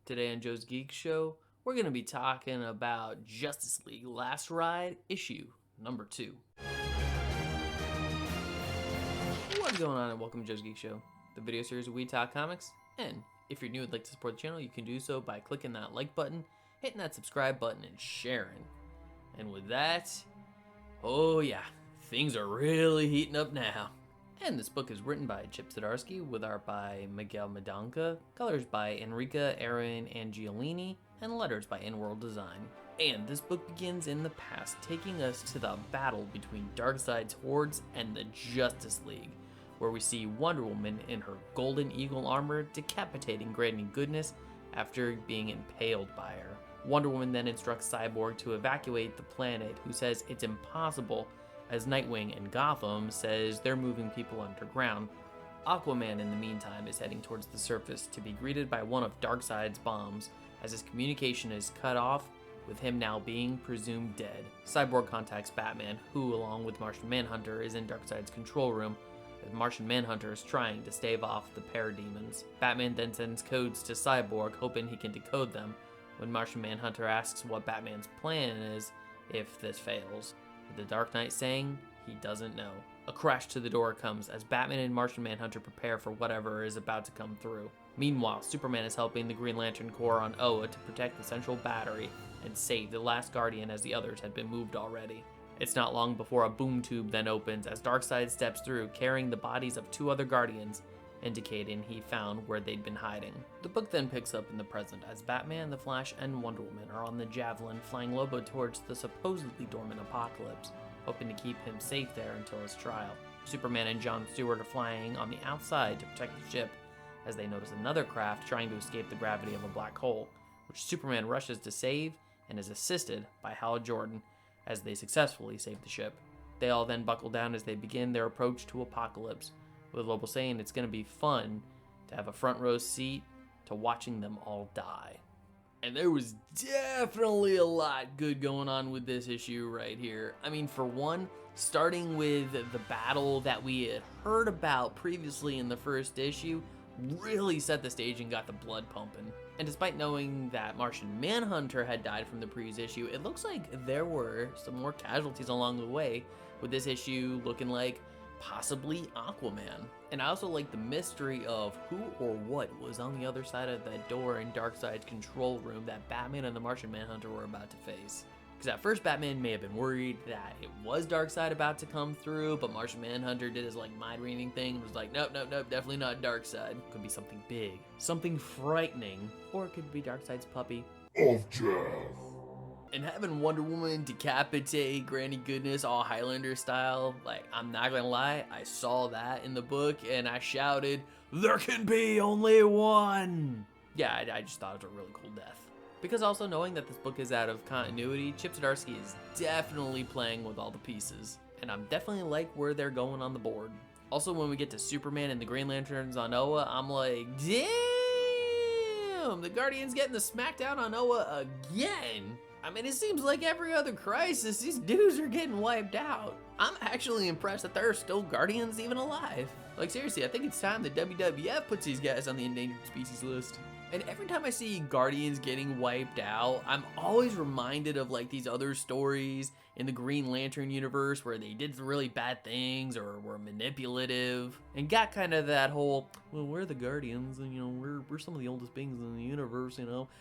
Today on Joe's Geek Show, we're going to be talking about Justice League Last Ride, issue number 2. What's going on and welcome to Joe's Geek Show, the video series where we talk comics. And if you're new and would like to support the channel, you can do so by clicking that like button, hitting that subscribe button, and sharing. And with that, oh yeah, things are really heating up now. And this book is written by Chip Zdarsky, with art by Miguel Medonca, colors by Enrica Aaron Angiolini, and letters by In-World Design. And this book begins in the past, taking us to the battle between Darkseid's hordes and the Justice League, where we see Wonder Woman in her Golden Eagle armor decapitating Granny Goodness after being impaled by her. Wonder Woman then instructs Cyborg to evacuate the planet, who says it's impossible, as Nightwing in Gotham says they're moving people underground. Aquaman, in the meantime, is heading towards the surface to be greeted by one of Darkseid's bombs, as his communication is cut off, with him now being presumed dead. Cyborg contacts Batman, who, along with Martian Manhunter, is in Darkseid's control room, as Martian Manhunter is trying to stave off the parademons. Batman then sends codes to Cyborg, hoping he can decode them, when Martian Manhunter asks what Batman's plan is if this fails, with the Dark Knight saying he doesn't know. A crash to the door comes as Batman and Martian Manhunter prepare for whatever is about to come through. Meanwhile, Superman is helping the Green Lantern Corps on Oa to protect the central battery and save the last Guardian, as the others had been moved already. It's not long before a boom tube then opens as Darkseid steps through, carrying the bodies of 2 other Guardians, indicating he found where they'd been hiding. The book then picks up in the present as Batman, the Flash, and Wonder Woman are on the Javelin, flying Lobo towards the supposedly dormant Apokolips, hoping to keep him safe there until his trial. Superman and Jon Stewart are flying on the outside to protect the ship, as they notice another craft trying to escape the gravity of a black hole, which Superman rushes to save and is assisted by Hal Jordan as they successfully save the ship. They all then buckle down as they begin their approach to Apokolips, with Lobo saying it's going to be fun to have a front row seat to watching them all die. And there was definitely a lot good going on with this issue right here. I mean, for one, starting with the battle that we had heard about previously in the first issue, really set the stage and got the blood pumping. And despite knowing that Martian Manhunter had died from the previous issue, it looks like there were some more casualties along the way, with this issue looking like possibly Aquaman. And I also like the mystery of who or what was on the other side of that door in Darkseid's control room that Batman and the Martian Manhunter were about to face. Because at first Batman may have been worried that it was Darkseid about to come through, but Martian Manhunter did his mind reading thing and was like, nope, definitely not Darkseid. Could be something big, something frightening, or it could be Darkseid's puppy of death. And having Wonder Woman decapitate Granny Goodness all Highlander style, I'm not gonna lie, I saw that in the book and I shouted, there can be only one! Yeah, I just thought it was a really cool death. Because also knowing that this book is out of continuity, Chip Zdarsky is definitely playing with all the pieces. And I'm definitely like where they're going on the board. Also, when we get to Superman and the Green Lanterns on Oa, I'm like, damn! The Guardians getting the smackdown on Oa again! I mean, it seems like every other crisis, these dudes are getting wiped out. I'm actually impressed that there are still Guardians even alive. Seriously, I think it's time the WWF puts these guys on the endangered species list. And every time I see Guardians getting wiped out, I'm always reminded of these other stories in the Green Lantern universe where they did really bad things or were manipulative and got kind of that whole, well, we're the Guardians and we're some of the oldest beings in the universe,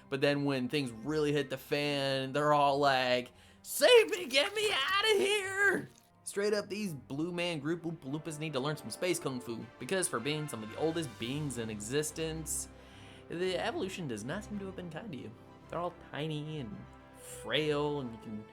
But then when things really hit the fan, they're all like, save me, get me out of here! Straight up, these Blue Man Group Oompa Loompas need to learn some space kung fu, because for being some of the oldest beings in existence, the evolution does not seem to have been kind to you. They're all tiny and frail, and you can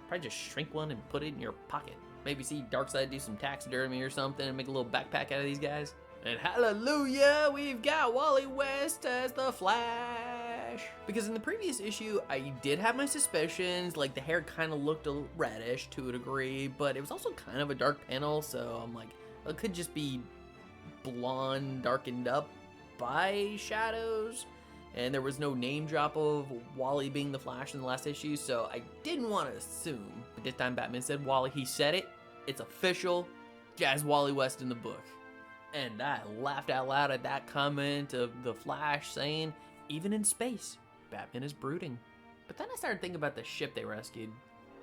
probably just shrink one and put it in your pocket. Maybe see Darkseid do some taxidermy or something and make a little backpack out of these guys. And hallelujah, we've got Wally West as the Flash. Because in the previous issue, I did have my suspicions, the hair kind of looked a reddish to a degree, but it was also kind of a dark panel, so I'm like, it could just be blonde darkened up by shadows, and there was no name drop of Wally being the Flash in the last issue, so I didn't want to assume. But this time Batman said Wally, he said it, it's official, Jazz Wally West in the book. And I laughed out loud at that comment of the Flash saying even in space, Batman is brooding. But then I started thinking about the ship they rescued.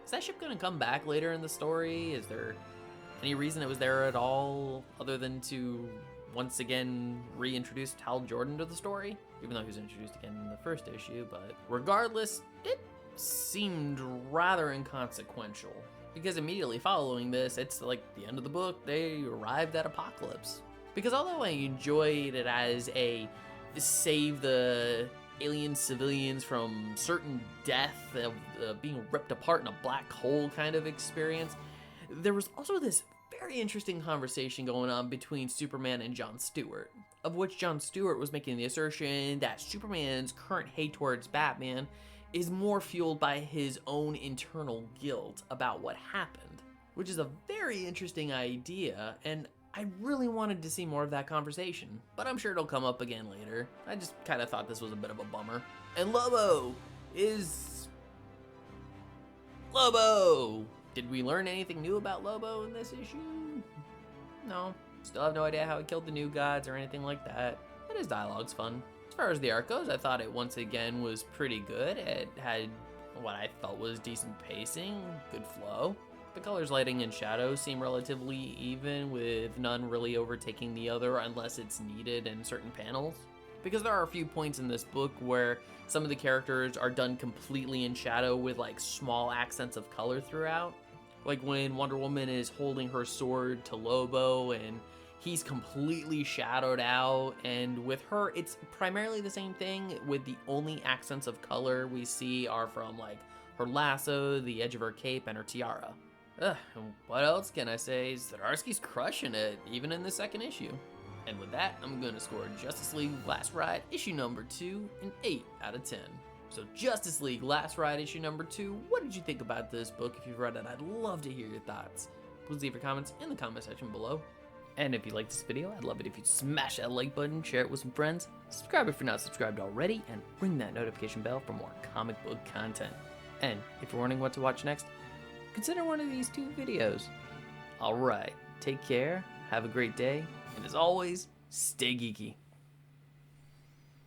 Is that ship gonna come back later in the story? Is there any reason it was there at all other than to once again reintroduce Hal Jordan to the story? Even though he was introduced again in the first issue, but regardless, it seemed rather inconsequential. Because immediately following this, it's like the end of the book, they arrived at Apokolips. Because although I enjoyed it as a save the alien civilians from certain death of being ripped apart in a black hole kind of experience, there was also this very interesting conversation going on between Superman and Jon Stewart, of which Jon Stewart was making the assertion that Superman's current hate towards Batman is more fueled by his own internal guilt about what happened, which is a very interesting idea, and I really wanted to see more of that conversation, but I'm sure it'll come up again later. I just kind of thought this was a bit of a bummer. And Lobo is... Lobo! Did we learn anything new about Lobo in this issue? No. Still have no idea how he killed the New Gods or anything like that, but his dialogue's fun. As far as the arc goes, I thought it once again was pretty good. It had what I felt was decent pacing, good flow. The colors, lighting, and shadows seem relatively even, with none really overtaking the other unless it's needed in certain panels. Because there are a few points in this book where some of the characters are done completely in shadow with like small accents of color throughout. Like when Wonder Woman is holding her sword to Lobo and he's completely shadowed out, and with her it's primarily the same thing, with the only accents of color we see are from like her lasso, the edge of her cape, and her tiara. What else can I say? Zdarsky's crushing it, even in the second issue. And with that, I'm going to score Justice League Last Ride issue number 2 an 8 out of 10. So Justice League Last Ride issue number 2, what did you think about this book? If you've read it, I'd love to hear your thoughts. Please leave your comments in the comment section below. And if you liked this video, I'd love it if you'd smash that like button, share it with some friends, subscribe if you're not subscribed already, and ring that notification bell for more comic book content. And if you're wondering what to watch next, consider one of these 2 videos. Alright, take care, have a great day, and as always, stay geeky.